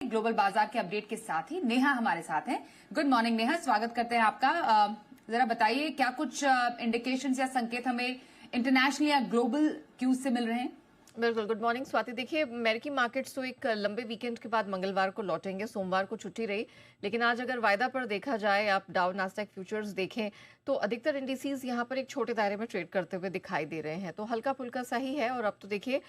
Global बाजार के update के साथ ही नेहा हमारे साथ हैं। गुड मॉर्निंग नेहा, स्वागत करते हैं आपका। जरा बताइए क्या कुछ इंडिकेशंस या संकेत हमें इंटरनेशनल या ग्लोबल क्यूज से मिल रहे हैं? बिल्कुल, गुड मॉर्निंग स्वाति। देखिए, अमेरिकी मार्केट्स तो एक लंबे वीकेंड के बाद मंगलवार को लौटेंगे, सोमवार को छुट्टी रही, लेकिन आज अगर वायदा पर देखा जाए, आप डाउ नास्डैक फ्यूचर्स देखें तो अधिकतर इंडिसेस यहाँ पर एक छोटे दायरे में ट्रेड करते हुए दिखाई दे रहे हैं, तो हल्का फुल्का सा ही है। और अब तो देखिए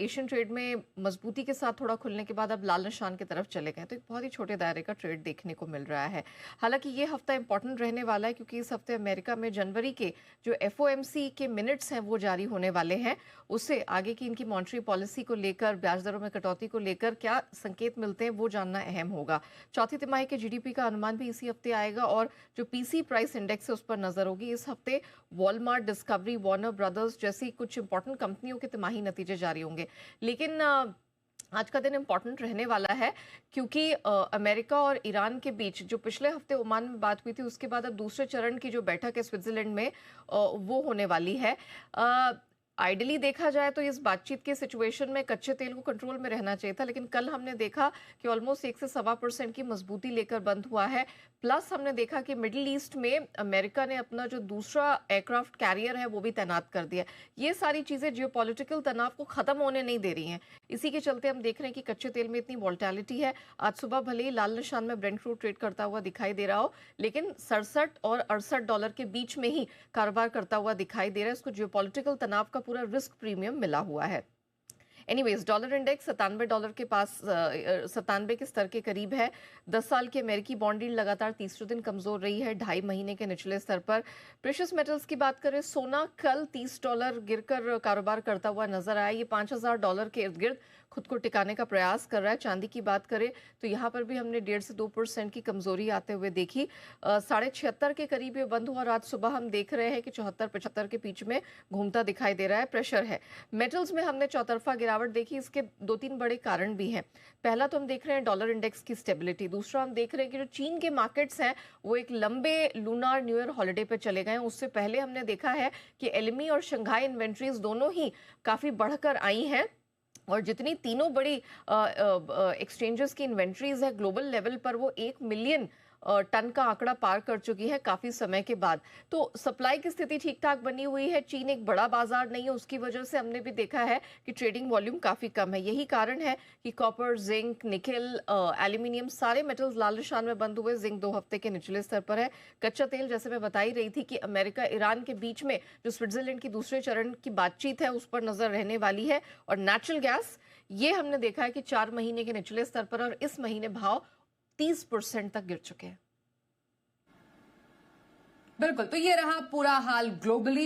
एशियन ट्रेड में मजबूती के साथ थोड़ा खुलने के बाद अब लाल निशान की तरफ चले गए, तो एक बहुत ही छोटे दायरे का ट्रेड देखने को मिल रहा है। हालांकि ये हफ्ता इंपॉर्टेंट रहने वाला है क्योंकि इस हफ्ते अमेरिका में जनवरी के जो FOMC के मिनट्स हैं वो जारी होने वाले हैं। उससे आगे की इनकी मॉनेटरी पॉलिसी को लेकर, ब्याज दरों में कटौती को लेकर क्या संकेत मिलते हैं वो जानना अहम होगा। चौथी तिमाही के GDP का अनुमान भी इसी हफ्ते आएगा और जो PC प्राइस इंडेक्स है उस पर नजर होगी। इस हफ्ते वॉलमार्ट, डिस्कवरी, वार्नर ब्रदर्स जैसी कुछ इंपॉर्टेंट कंपनियों के तिमाही नतीजे जारी होंगे। लेकिन आज का दिन इंपॉर्टेंट रहने वाला है क्योंकि अमेरिका और ईरान के बीच जो पिछले हफ्ते ओमान में बात हुई थी, उसके बाद अब दूसरे चरण की जो बैठक है स्विट्जरलैंड में वो होने वाली है। आइडियली देखा जाए तो इस बातचीत के सिचुएशन में कच्चे तेल को कंट्रोल में रहना चाहिए था, लेकिन कल हमने देखा कि ऑलमोस्ट 1 से 1.25% की मजबूती लेकर बंद हुआ है। प्लस हमने देखा कि मिडिल ईस्ट में अमेरिका ने अपना जो दूसरा एयरक्राफ्ट कैरियर है वो भी तैनात कर दिया। ये सारी चीजें जियोपॉलिटिकल तनाव को खत्म होने नहीं दे रही हैं। इसी के चलते हम देख रहे हैं कि कच्चे तेल में इतनी वॉल्टिलिटी है। आज सुबह भले ही लाल निशान में ब्रेंट क्रूड ट्रेड करता हुआ दिखाई दे रहा हो, लेकिन 67 और 68 डॉलर के बीच में ही कारोबार करता हुआ दिखाई दे रहा है। इसको जियोपॉलिटिकल तनाव का पूरा रिस्क प्रीमियम मिला हुआ है। एनीवेज, डॉलर इंडेक्स 97 डॉलर के पास, 97 के स्तर के करीब है। 10 साल की अमेरिकी बॉन्ड यील्ड लगातार तीसरे दिन कमजोर रही है, 2.5 महीने के निचले स्तर पर। प्रेशियस मेटल्स की बात करें, सोना कल $30 गिरकर कारोबार करता हुआ नजर आया। ये $5000 के इर्द गिर्द खुद को टिकाने का प्रयास कर रहा है। चांदी की बात करें तो यहाँ पर भी हमने 1.5 से 2% की कमजोरी आते हुए देखी। 76.5 के करीब ये बंद हुआ। आज सुबह हम देख रहे हैं कि 74-75 के बीच में घूमता दिखाई दे रहा है, प्रेशर है। मेटल्स में हमने चौतरफा गिरावट देखी। इसके 2-3 बड़े कारण भी हैं। पहला तो हम देख रहे हैं डॉलर इंडेक्स की स्टेबिलिटी। दूसरा हम देख रहे हैं कि जो चीन के मार्केट्स हैं वो एक लंबे लूनार न्यू ईयर हॉलिडे पे चले गए हैं। उससे पहले हमने देखा है कि LME और शंघाई इन्वेंट्रीज दोनों ही काफी बढ़कर आई हैं और जितनी तीनों बड़ी एक्सचेंजेस की इन्वेंट्रीज है ग्लोबल लेवल पर, वो 1 मिलियन टन का आंकड़ा पार कर चुकी है काफी समय के बाद। तो सप्लाई की स्थिति ठीक ठाक बनी हुई है। चीन एक बड़ा बाजार नहीं है, उसकी वजह से हमने भी देखा है कि ट्रेडिंग वॉल्यूम काफी कम है। यही कारण है कि कॉपर, जिंक, निकेल, एल्यूमिनियम सारे मेटल्स लाल निशान में बंद हुए। जिंक 2 हफ्ते के निचले स्तर पर है। कच्चा तेल, जैसे मैं बता ही रही थी कि अमेरिका ईरान के बीच में जो स्विट्जरलैंड की दूसरे चरण की बातचीत है उस पर नजर रहने वाली है। और नेचुरल गैस, ये हमने देखा है कि 4 महीने के निचले स्तर पर, और इस महीने भाव 30% तक गिर चुके हैं। बिल्कुल, तो ये रहा पूरा हाल ग्लोबली।